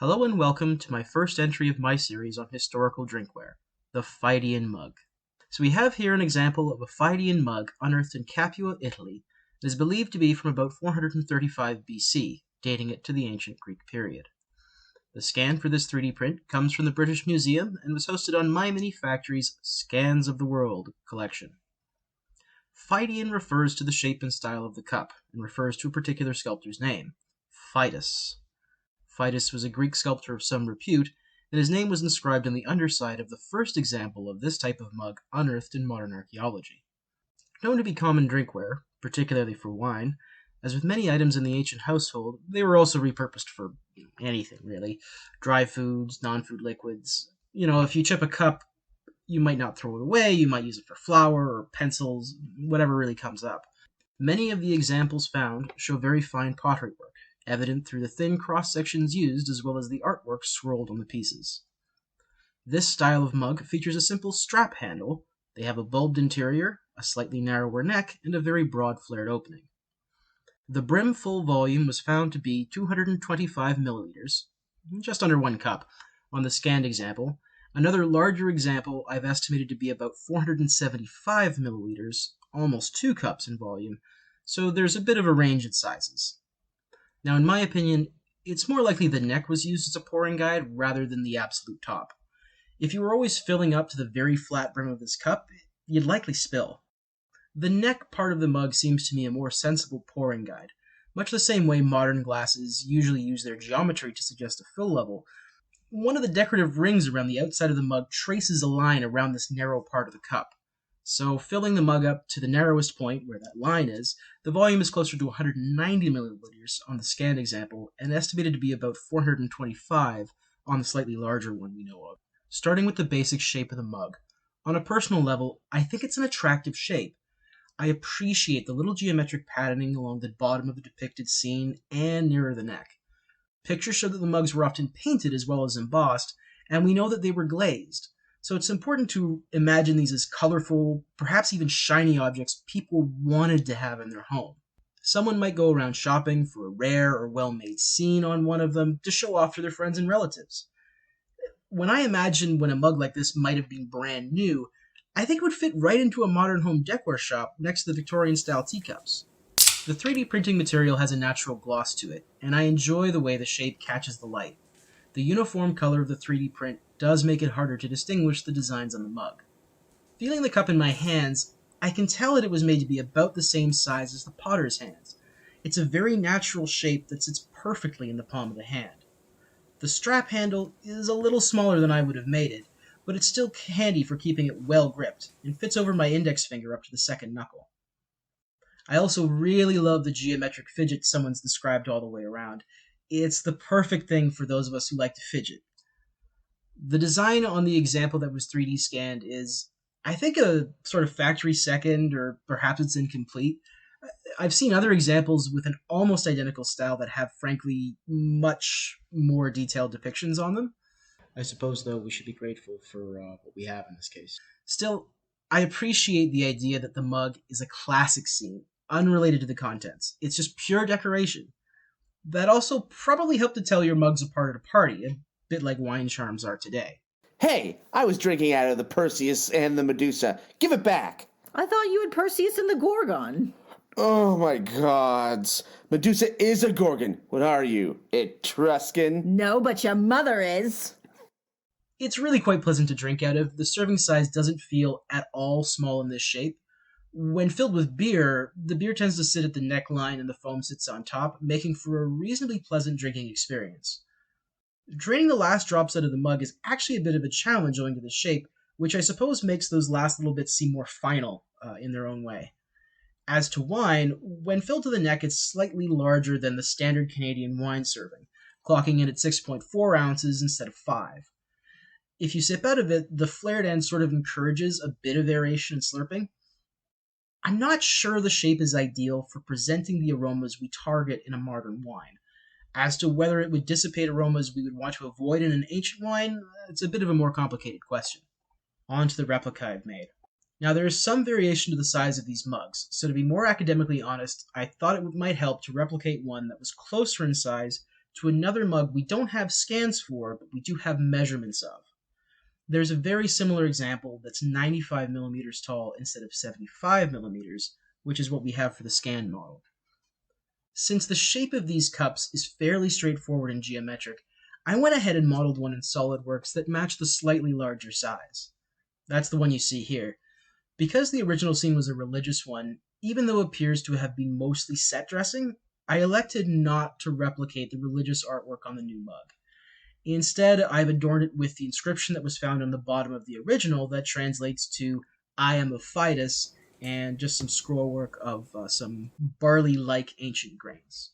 Hello and welcome to my first entry of my series on historical drinkware, the Pheidian Mug. So we have here an example of a Pheidian mug unearthed in Capua, Italy, that is believed to be from about 435 BC, dating it to the ancient Greek period. The scan for this 3D print comes from the British Museum and was hosted on My Mini Factory's Scans of the World collection. Pheidian refers to the shape and style of the cup, and refers to a particular sculptor's name, Phidias. Phidias was a Greek sculptor of some repute, and his name was inscribed on the underside of the first example of this type of mug unearthed in modern archaeology. Known to be common drinkware, particularly for wine, as with many items in the ancient household, they were also repurposed for anything, really. Dry foods, non-food liquids. If you chip a cup, you might not throw it away, you might use it for flour or pencils, whatever really comes up. Many of the examples found show very fine pottery work, evident through the thin cross-sections used as well as the artwork scrolled on the pieces. This style of mug features a simple strap handle. They have a bulbed interior, a slightly narrower neck, and a very broad flared opening. The brim full volume was found to be 225 milliliters, just under 1 cup, on the scanned example. Another larger example I've estimated to be about 475 milliliters, almost 2 cups in volume, so there's a bit of a range in sizes. Now, in my opinion, it's more likely the neck was used as a pouring guide rather than the absolute top. If you were always filling up to the very flat brim of this cup, you'd likely spill. The neck part of the mug seems to me a more sensible pouring guide, much the same way modern glasses usually use their geometry to suggest a fill level. One of the decorative rings around the outside of the mug traces a line around this narrow part of the cup. So filling the mug up to the narrowest point, where that line is, the volume is closer to 190 milliliters on the scanned example, and estimated to be about 425 on the slightly larger one we know of. Starting with the basic shape of the mug. On a personal level, I think it's an attractive shape. I appreciate the little geometric patterning along the bottom of the depicted scene and nearer the neck. Pictures show that the mugs were often painted as well as embossed, and we know that they were glazed. So it's important to imagine these as colorful, perhaps even shiny objects people wanted to have in their home. Someone might go around shopping for a rare or well-made scene on one of them to show off to their friends and relatives. When I imagine when a mug like this might have been brand new, I think it would fit right into a modern home decor shop next to the Victorian-style teacups. The 3D printing material has a natural gloss to it, and I enjoy the way the shape catches the light. The uniform color of the 3D print does make it harder to distinguish the designs on the mug. Feeling the cup in my hands, I can tell that it was made to be about the same size as the potter's hands. It's a very natural shape that sits perfectly in the palm of the hand. The strap handle is a little smaller than I would have made it, but it's still handy for keeping it well gripped, and fits over my index finger up to the second knuckle. I also really love the geometric fidget someone's described all the way around. It's the perfect thing for those of us who like to fidget. The design on the example that was 3D scanned is, I think, a sort of factory second, or perhaps it's incomplete. I've seen other examples with an almost identical style that have, frankly, much more detailed depictions on them. I suppose, though, we should be grateful for what we have in this case. Still, I appreciate the idea that the mug is a classic scene, unrelated to the contents. It's just pure decoration. That also probably helped to tell your mugs apart at a party, a bit like wine charms are today. Hey, I was drinking out of the Perseus and the Medusa. Give it back. I thought you had Perseus and the Gorgon. Oh my gods. Medusa is a Gorgon. What are you, Etruscan? No, but your mother is. It's really quite pleasant to drink out of. The serving size doesn't feel at all small in this shape. When filled with beer, the beer tends to sit at the neckline and the foam sits on top, making for a reasonably pleasant drinking experience. Draining the last drops out of the mug is actually a bit of a challenge owing to the shape, which I suppose makes those last little bits seem more final in their own way. As to wine, when filled to the neck, it's slightly larger than the standard Canadian wine serving, clocking in at 6.4 ounces instead of 5. If you sip out of it, the flared end sort of encourages a bit of aeration and slurping. I'm not sure the shape is ideal for presenting the aromas we target in a modern wine. As to whether it would dissipate aromas we would want to avoid in an ancient wine, it's a bit of a more complicated question. On to the replica I've made. Now, there is some variation to the size of these mugs, so to be more academically honest, I thought it might help to replicate one that was closer in size to another mug we don't have scans for, but we do have measurements of. There's a very similar example that's 95 millimeters tall instead of 75 millimeters, which is what we have for the scan model. Since the shape of these cups is fairly straightforward and geometric, I went ahead and modeled one in SolidWorks that matched the slightly larger size. That's the one you see here. Because the original scene was a religious one, even though it appears to have been mostly set dressing, I elected not to replicate the religious artwork on the new mug. Instead, I've adorned it with the inscription that was found on the bottom of the original that translates to "I am of Pheidias," and just some scroll work of some barley-like ancient grains.